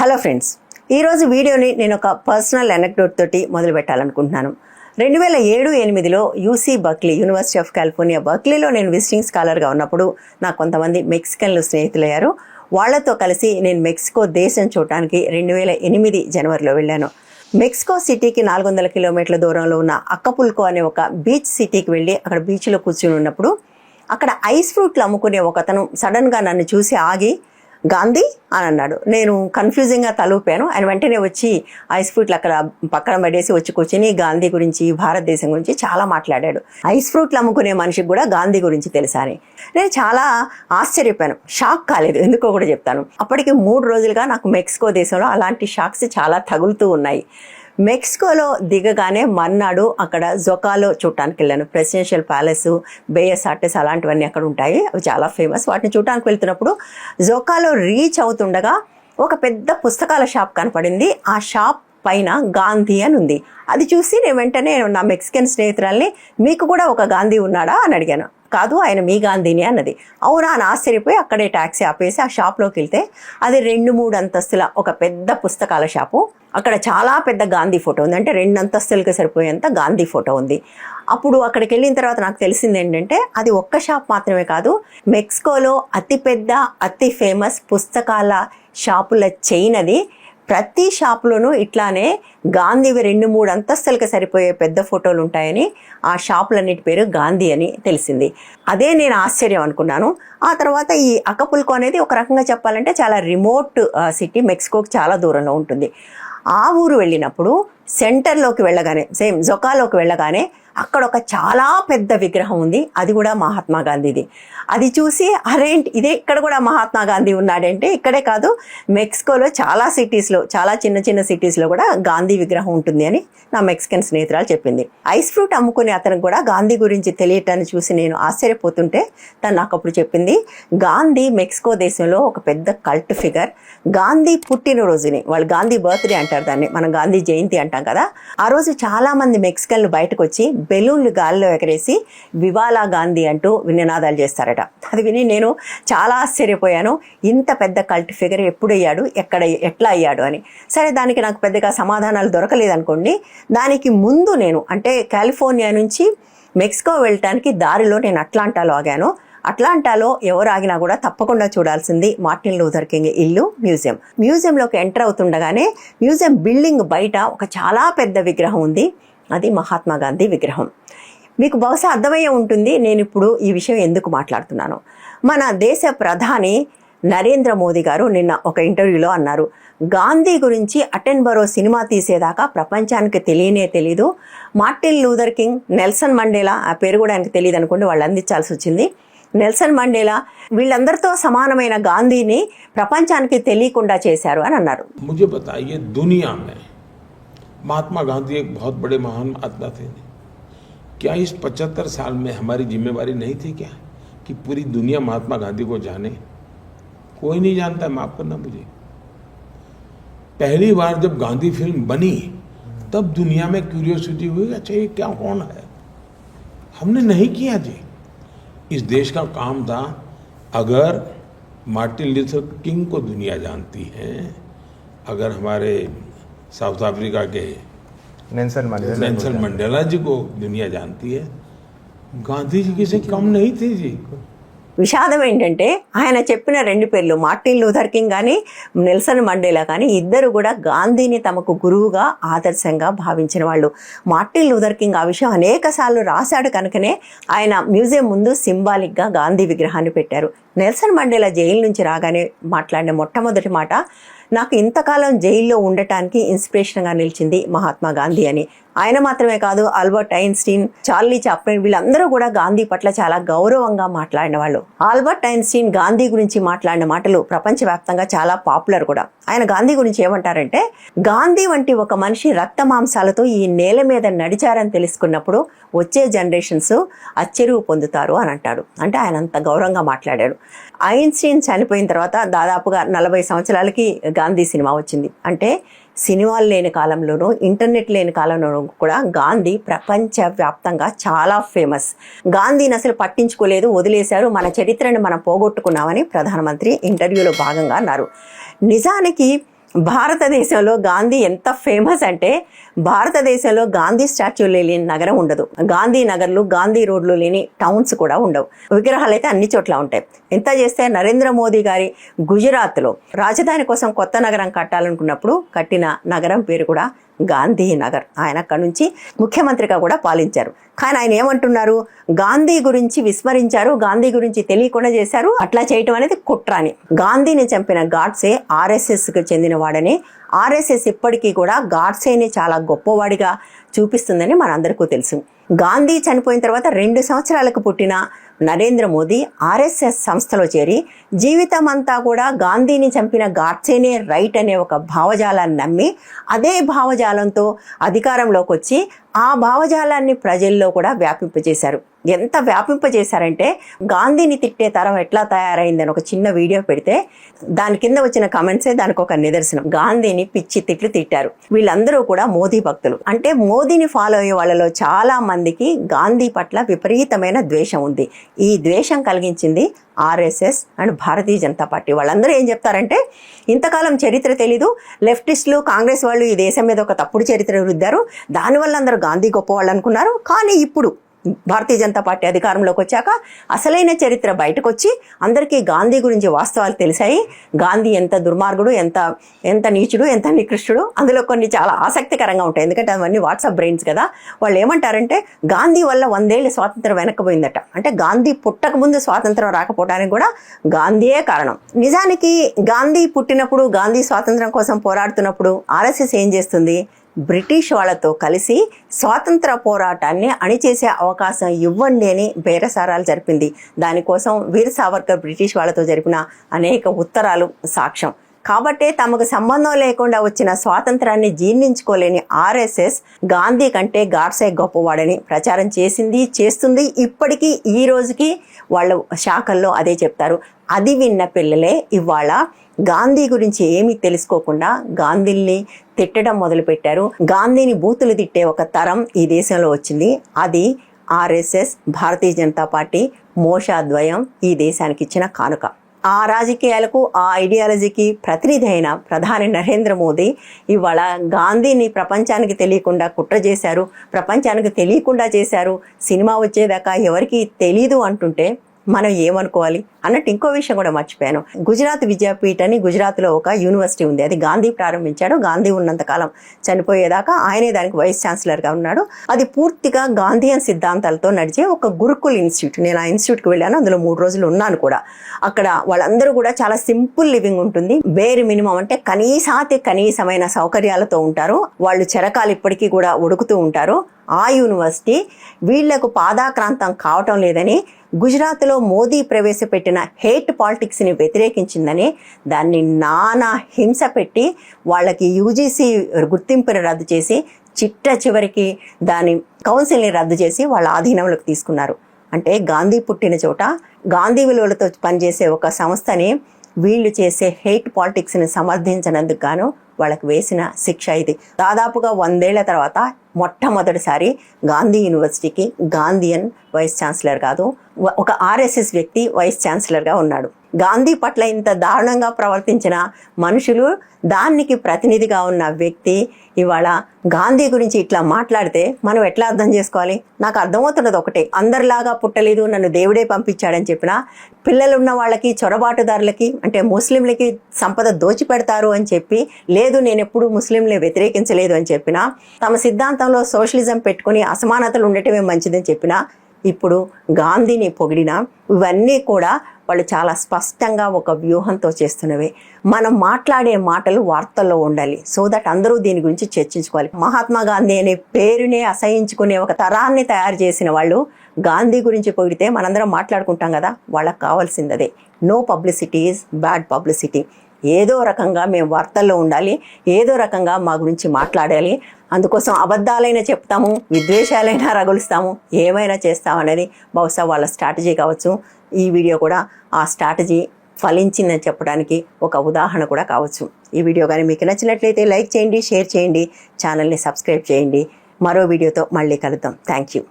Hello friends, ఈరోజు వీడియోని నేను ఒక పర్సనల్ అనెక్డోట్ తోటి మొదలు పెట్టాలనుకుంటున్నాను. 2007-8లో UC Berkeley, university of California బర్క్లీలో నేను విజిటింగ్ స్కాలర్గా ఉన్నప్పుడు నాకు కొంతమంది మెక్సికన్లు స్నేహితులయ్యారు. వాళ్లతో కలిసి నేను మెక్సికో దేశం చూడటానికి 2008 జనవరిలో వెళ్ళాను. మెక్సికో సిటీకి 400 కిలోమీటర్ల దూరంలో ఉన్న అక్కపుల్కో అనే ఒక బీచ్ సిటీకి వెళ్ళి అక్కడ బీచ్లో కూర్చుని ఉన్నప్పుడు అక్కడ ఐస్ ఫ్రూట్లు అమ్ముకునే ఒక అతను సడన్గా నన్ను చూసి ఆగి గాంధీ అని అన్నాడు. నేను కన్ఫ్యూజింగ్గా తలూపాను. ఆయన వెంటనే వచ్చి ఐస్ ఫ్రూట్లు అక్కడ పక్కన పడేసి వచ్చి కూర్చొని గాంధీ గురించి, భారతదేశం గురించి చాలా మాట్లాడాడు. ఐస్ ఫ్రూట్లు అమ్ముకునే మనిషికి కూడా గాంధీ గురించి తెలుసా అని నేను చాలా ఆశ్చర్యపోయాను. షాక్ కాలేదు, ఎందుకో కూడా చెప్తాను. అప్పటికి 3 రోజులుగా నాకు మెక్సికో దేశంలో అలాంటి షాక్స్ చాలా తగులుతూ ఉన్నాయి. మెక్సికోలో దిగగానే మర్నాడు అక్కడ జొకాలో చూడటానికి వెళ్ళాను. ప్రెసిడెన్షియల్ ప్యాలెస్, బేయస్ ఆర్టిస్ అలాంటివన్నీ అక్కడ ఉంటాయి, అవి చాలా ఫేమస్. వాటిని చూడటానికి వెళ్తున్నప్పుడు జొకాలో రీచ్ అవుతుండగా ఒక పెద్ద పుస్తకాల షాప్ కనపడింది. ఆ షాప్ పైన గాంధీ అని ఉంది. అది చూసి నేను వెంటనే నా మెక్సికన్ స్నేహితురాల్ని, మీకు కూడా ఒక గాంధీ ఉన్నాడా అని అడిగాను. కాదు, ఆయన మీ గాంధీని అన్నది. అవునా అని ఆశ్చర్యపోయి అక్కడే ట్యాక్సీ ఆపేసి ఆ షాప్లోకి వెళ్తే అది 2-3 అంతస్తుల ఒక పెద్ద పుస్తకాల షాపు. అక్కడ చాలా పెద్ద గాంధీ ఫోటో ఉంది, అంటే 2 అంతస్తులకి సరిపోయేంత గాంధీ ఫోటో ఉంది. అప్పుడు అక్కడికి వెళ్ళిన తర్వాత నాకు తెలిసింది ఏంటంటే అది ఒక్క షాప్ మాత్రమే కాదు, మెక్సికోలో అతిపెద్ద, అతి ఫేమస్ పుస్తకాల షాపుల చైన్ అది. ప్రతి షాపులోనూ ఇట్లానే గాంధీవి 2-3 అంతస్తులకి సరిపోయే పెద్ద ఫోటోలు ఉంటాయని, ఆ షాపులన్నిటి పేరు గాంధీ అని తెలిసింది. అదే నేను ఆశ్చర్యం అనుకున్నాను. ఆ తర్వాత ఈ అకపుల్కో అనేది ఒక రకంగా చెప్పాలంటే చాలా రిమోట్ సిటీ, మెక్సికోకి చాలా దూరంలో ఉంటుంది. ఆ ఊరు వెళ్ళినప్పుడు సెంటర్లోకి వెళ్ళగానే, సేమ్ జొకాలోకి వెళ్ళగానే అక్కడ ఒక చాలా పెద్ద విగ్రహం ఉంది. అది కూడా మహాత్మా గాంధీది. అది చూసి అరేంటి ఇదే, ఇక్కడ కూడా మహాత్మా గాంధీ ఉన్నాడంటే, ఇక్కడే కాదు మెక్సికోలో చాలా సిటీస్లో, చాలా చిన్న చిన్న సిటీస్లో కూడా గాంధీ విగ్రహం ఉంటుంది అని నా మెక్సికన్ స్నేహితురాలు చెప్పింది. ఐస్ ఫ్రూట్ అమ్ముకునే అతనికి కూడా గాంధీ గురించి తెలియటాన్ని చూసి నేను ఆశ్చర్యపోతుంటే తను నాకు అప్పుడు చెప్పింది, గాంధీ మెక్సికో దేశంలో ఒక పెద్ద కల్ట్ ఫిగర్. గాంధీ పుట్టినరోజుని, వాళ్ళు గాంధీ బర్త్డే అంటారు దాన్ని, మనం గాంధీ జయంతి అంటాం కదా, ఆ రోజు చాలా మంది మెక్సికన్లు బయటకు వచ్చి బెలూన్లు గాల్లో ఎగరేసి వివాలా గాంధీ అంటూ నినాదాలు చేస్తారట. అది విని నేను చాలా ఆశ్చర్యపోయాను. ఇంత పెద్ద కల్ట్ ఫిగర్ ఎప్పుడు అయ్యాడు, ఎట్లా అయ్యాడు అని. సరే, దానికి నాకు పెద్దగా సమాధానాలు దొరకలేదు అనుకోండి. దానికి ముందు నేను, అంటే కాలిఫోర్నియా నుంచి మెక్సికో వెళ్ళటానికి దారిలో నేను అట్లాంటాలో ఆగాను. అట్లాంటాలో ఎవరు ఆగినా కూడా తప్పకుండా చూడాల్సింది మార్టిన్ లూథర్ కింగ్ ఇల్లు, మ్యూజియం. మ్యూజియంలోకి ఎంటర్ అవుతుండగానే మ్యూజియం బిల్డింగ్ బయట ఒక చాలా పెద్ద విగ్రహం ఉంది. అది మహాత్మా గాంధీ విగ్రహం. మీకు బహుశా అర్థమయ్యే ఉంటుంది నేను ఇప్పుడు ఈ విషయం ఎందుకు మాట్లాడుతున్నాను. మన దేశ ప్రధాని నరేంద్ర మోదీ గారు నిన్న ఒక ఇంటర్వ్యూలో అన్నారు, గాంధీ గురించి అటెన్బరో సినిమా తీసేదాకా ప్రపంచానికి తెలీదు. Martin Luther king, Nelson Mandela, ఆ పేరు కూడా ఆయనకు తెలియదు అనుకోండి, వాళ్ళు అందించాల్సి వచ్చింది. నెల్సన్ మండేలా వీళ్ళందరితో సమానమైన గాంధీని ప్రపంచానికి తెలియకుండా చేశారు అని అన్నారు. मुझे बताइए, दुनिया में महात्मा गांधी एक बहुत बड़े महान आत्मा थे। क्या इस 75 साल में हमारी जिम्मेवारी नहीं थी क्या कि पूरी दुनिया महात्मा गांधी को जाने? कोई नहीं जानता, माफ करना मुझे। पहली बार जब गांधी फिल्म बनी तब दुनिया में क्यूरियोसिटी हुई, अच्छा ये क्या, कौन है? हमने नहीं किया जी। इस देश का काम था, अगर मार्टिन लूथर किंग को दुनिया जानती है, अगर हमारे साउथ अफ्रीका के नेल्सन मंडेला जी को दुनिया जानती है, गांधी जी किसी कम नहीं थे जी। విషాదం ఏంటంటే ఆయన చెప్పిన 2 పేర్లు, మార్టిన్ లూథర్ కింగ్ కానీ నెల్సన్ మండేలా కానీ, ఇద్దరు కూడా గాంధీని తమకు గురువుగా, ఆదర్శంగా భావించిన వాళ్ళు. మార్టిన్ లూథర్ కింగ్ ఆ విషయం అనేక సార్లు రాశాడు కనుకనే ఆయన మ్యూజియం ముందు సింబాలిక్గా గాంధీ విగ్రహాన్ని పెట్టారు. నెల్సన్ మండేలా జైలు నుంచి రాగానే మాట్లాడిన మొట్టమొదటి మాట, నాకు ఇంతకాలం జైల్లో ఉండటానికి ఇన్స్పిరేషన్గా నిలిచింది మహాత్మా గాంధీ అని. ఆయన మాత్రమే కాదు, ఆల్బర్ట్ ఐన్స్టీన్, చార్లీ చాప్లిన్, వీళ్ళందరూ కూడా గాంధీ పట్ల చాలా గౌరవంగా మాట్లాడిన వాళ్ళు. ఆల్బర్ట్ ఐన్స్టీన్ గాంధీ గురించి మాట్లాడిన మాటలు ప్రపంచవ్యాప్తంగా చాలా పాపులర్ కూడా. ఆయన గాంధీ గురించి ఏమంటారంటే, గాంధీ వంటి ఒక మనిషి రక్త మాంసాలతో ఈ నేల మీద నడిచారని తెలుసుకున్నప్పుడు వచ్చే జనరేషన్స్ అచ్చెరువు పొందుతారు అని అంటాడు. అంటే ఆయన అంత గౌరవంగా మాట్లాడాడు. ఐన్స్టీన్ చనిపోయిన తర్వాత దాదాపుగా 40 సంవత్సరాలకి గాంధీ సినిమా వచ్చింది. అంటే సినిమాలు లేని కాలంలోనూ, ఇంటర్నెట్ లేని కాలంలోనూ కూడా గాంధీ ప్రపంచవ్యాప్తంగా చాలా ఫేమస్. గాంధీని అసలు పట్టించుకోలేదు, వదిలేశారు, మన చరిత్రను మనం పోగొట్టుకున్నామని ప్రధానమంత్రి ఇంటర్వ్యూలో భాగంగా అన్నారు. నిజానికి భారతదేశంలో గాంధీ ఎంత ఫేమస్ అంటే భారతదేశంలో గాంధీ స్టాచ్యూ లేని నగరం ఉండదు. గాంధీ నగర్లు, గాంధీ రోడ్లు లేని టౌన్స్ కూడా ఉండవు. విగ్రహాలు అయితే అన్ని చోట్ల ఉంటాయి. ఎంత చేస్తే నరేంద్ర మోదీ గారి గుజరాత్లో రాజధాని కోసం కొత్త నగరం కట్టాలనుకున్నప్పుడు కట్టిన నగరం పేరు కూడా గాంధీ నగర్. ఆయన అక్కడి నుంచి ముఖ్యమంత్రిగా కూడా పాలించారు. కానీ ఆయన ఏమంటున్నారు, గాంధీ గురించి విస్మరించారు, గాంధీ గురించి తెలియకుండా చేశారు, అట్లా చేయటం అనేది కుట్ర అని. గాంధీని చంపిన గాడ్సే RSSకి చెందిన వాడని, RSS ఇప్పటికీ కూడా గాడ్సేని చాలా గొప్పవాడిగా చూపిస్తుందని మనందరికీ తెలుసు. గాంధీ చనిపోయిన తర్వాత 2 సంవత్సరాలకు పుట్టిన నరేంద్ర మోదీ RSS సంస్థలో చేరి జీవితం అంతా కూడా గాంధీని చంపిన గాడ్సేనే రైట్ అనే ఒక భావజాలాన్ని నమ్మి అదే భావజాలంతో అధికారంలోకి వచ్చి ఆ భావజాలాన్ని ప్రజల్లో కూడా వ్యాపింపజేశారు. ఎంత వ్యాపింపజేశారంటే గాంధీని తిట్టే తరం ఎట్లా తయారైందని ఒక చిన్న వీడియో పెడితే దాని కింద వచ్చిన కమెంట్సే దానికి ఒక నిదర్శనం. గాంధీని పిచ్చి తిట్లు తిట్టారు. వీళ్ళందరూ కూడా మోదీ భక్తులు. అంటే మోదీని ఫాలో అయ్యే వాళ్ళలో చాలా మందికి గాంధీ పట్ల విపరీతమైన ద్వేషం ఉంది. ఈ ద్వేషం కలిగించింది RSS and Bharatiya Janata party. వాళ్ళందరూ ఏం చెప్తారంటే, ఇంతకాలం చరిత్ర తెలీదు, లెఫ్టిస్టులు, కాంగ్రెస్ వాళ్ళు ఈ దేశం మీద ఒక తప్పుడు చరిత్ర రుద్దారు, దానివల్ల అందరూ గాంధీ గొప్పవాళ్ళు అనుకున్నారు. కానీ ఇప్పుడు భారతీయ జనతా పార్టీ అధికారంలోకి వచ్చాక అసలైన చరిత్ర బయటకు వచ్చి అందరికీ గాంధీ గురించి వాస్తవాలు తెలిసాయి. గాంధీ ఎంత దుర్మార్గుడు, ఎంత నీచుడు, ఎంత నికృష్టుడు. అందులో కొన్ని చాలా ఆసక్తికరంగా ఉంటాయి. ఎందుకంటే అవన్నీ వాట్సాప్ బ్రెయిన్స్ కదా. వాళ్ళు ఏమంటారంటే గాంధీ వల్ల 100 ఏళ్ళ స్వాతంత్రం వెనక్కిపోయిందట. అంటే గాంధీ పుట్టక ముందు స్వాతంత్రం రాకపోవడానికి కూడా గాంధీయే కారణం. నిజానికి గాంధీ పుట్టినప్పుడు, గాంధీ స్వాతంత్రం కోసం పోరాడుతున్నప్పుడు RSS ఏం చేస్తుంది, బ్రిటిష్ వాళ్ళతో కలిసి స్వాతంత్ర పోరాటాన్ని అణిచేసే అవకాశం ఇవ్వండి అని బేరసారాలు జరిపింది. దానికోసం వీర్ సావర్కర్ బ్రిటిష్ వాళ్ళతో జరిపిన అనేక ఉత్తరాలు సాక్ష్యం. కాబట్టే తమకు సంబంధం లేకుండా వచ్చిన స్వాతంత్రాన్ని జీర్ణించుకోలేని RSS గాంధీ కంటే గాడ్సే గొప్పవాడని ప్రచారం చేసింది, చేస్తుంది. ఇప్పటికీ ఈ రోజుకి వాళ్ళ శాఖల్లో అదే చెప్తారు. అది విన్న పిల్లలే ఇవాళ గాంధీ గురించి ఏమీ తెలుసుకోకుండా గాంధీని తిట్టడం మొదలుపెట్టారు. గాంధీని బూతులు తిట్టే ఒక తరం ఈ దేశంలో వచ్చింది. అది RSS, భారతీయ జనతా పార్టీ మోషాద్వయం ఈ దేశానికి ఇచ్చిన కానుక. ఆ రాజకీయాలకు, ఆ ఐడియాలజీకి ప్రతినిధి అయిన ప్రధాని నరేంద్ర మోదీ ఇవాళ గాంధీని ప్రపంచానికి తెలియకుండా కుట్ర చేశారు, ప్రపంచానికి తెలియకుండా చేశారు, సినిమా వచ్చేదాకా ఎవరికి తెలీదు అంటుంటే మనం ఏమనుకోవాలి అన్నట్టు ఇంకో విషయం కూడా మర్చిపోయాను. గుజరాత్ విద్యాపీఠ్ అని గుజరాత్లో ఒక యూనివర్సిటీ ఉంది. అది గాంధీ ప్రారంభించాడు. గాంధీ ఉన్నంతకాలం చనిపోయేదాకా ఆయనే దానికి వైస్ ఛాన్సలర్గా ఉన్నాడు. అది పూర్తిగా గాంధీయన్ సిద్ధాంతాలతో నడిచే ఒక గురుకుల్ ఇన్స్టిట్యూట్. నేను ఆ ఇన్స్టిట్యూట్కి వెళ్ళాను. అందులో 3 రోజులు ఉన్నాను కూడా. అక్కడ వాళ్ళందరూ కూడా చాలా సింపుల్ లివింగ్ ఉంటుంది. బేర్ మినిమం అంటే కనీసమైన సౌకర్యాలతో ఉంటారు. వాళ్ళు చెరకాలు ఇప్పటికీ కూడా ఉడుకుతూ ఉంటారు. ఆ యూనివర్సిటీ వీళ్లకు పాదాక్రాంతం కావటం లేదని, గుజరాత్లో మోదీ ప్రవేశపెట్టిన హేట్ పాలిటిక్స్ని వ్యతిరేకించిందని దాన్ని నానా హింస పెట్టి వాళ్ళకి UGC గుర్తింపుని రద్దు చేసి చివరికి దాని కౌన్సిల్ని రద్దు చేసి వాళ్ళ ఆధీనంలోకి తీసుకున్నారు. అంటే గాంధీ పుట్టిన చోట గాంధీ విలువలతో పనిచేసే ఒక సంస్థని వీళ్ళు చేసే హేట్ పాలిటిక్స్ని సమర్థించినందుకు గాను వాళ్ళకి వేసిన శిక్ష ఇది. దాదాపుగా 100 ఏళ్ల తర్వాత మొట్టమొదటిసారి గాంధీ యూనివర్సిటీకి గాంధీయన్ వైస్ ఛాన్సలర్ కాదు, ఒక RSS వ్యక్తి వైస్ ఛాన్సలర్గా ఉన్నాడు. గాంధీ పట్ల ఇంత దారుణంగా ప్రవర్తించిన మనుషులు, దానికి ప్రతినిధిగా ఉన్న వ్యక్తి ఇవాళ గాంధీ గురించి ఇట్లా మాట్లాడితే మనం ఎట్లా అర్థం చేసుకోవాలి? నాకు అర్థమవుతున్నది ఒకటే, అందరిలాగా పుట్టలేదు, నన్ను దేవుడే పంపించాడని చెప్పిన పిల్లలు ఉన్న వాళ్ళకి, చొరబాటుదారులకి, అంటే ముస్లింలకి సంపద దోచిపెడతారు అని చెప్పి, లేదు నేను ఎప్పుడు ముస్లింలే వ్యతిరేకించలేదు అని చెప్పినా, తమ సిద్ధాంతంలో సోషలిజం పెట్టుకుని అసమానతలు ఉండటమే మంచిదని చెప్పినా, ఇప్పుడు గాంధీని పొగిడినా, ఇవన్నీ కూడా వాళ్ళు చాలా స్పష్టంగా ఒక వ్యూహంతో చేస్తున్నవే. మనం మాట్లాడే మాటలు వార్తల్లో ఉండాలి, సో దట్ అందరూ దీని గురించి చర్చించుకోవాలి. మహాత్మా గాంధీ అనే పేరునే అసహించుకునే ఒక తరాన్ని తయారు చేసిన వాళ్ళు గాంధీ గురించి పొగిడితే మనందరం మాట్లాడుకుంటాం కదా. వాళ్ళకి కావాల్సింది అదే. No publicity is bad publicity. ఏదో రకంగా మేము వార్తల్లో ఉండాలి, ఏదో రకంగా మా గురించి మాట్లాడాలి. అందుకోసం అబద్ధాలైనా చెప్తాము, విద్వేషాలైనా రగులుస్తాము, ఏమైనా చేస్తామనేది బహుశా వాళ్ళ స్ట్రాటజీ కావచ్చు. ఈ వీడియో కూడా ఆ స్ట్రాటజీ ఫలించిందని చెప్పడానికి ఒక ఉదాహరణ కూడా కావచ్చు. ఈ వీడియో కానీ మీకు నచ్చినట్లయితే లైక్ చేయండి, షేర్ చేయండి, ఛానల్ని సబ్స్క్రైబ్ చేయండి. మరో వీడియోతో మళ్ళీ కలుద్దాం. Thank you.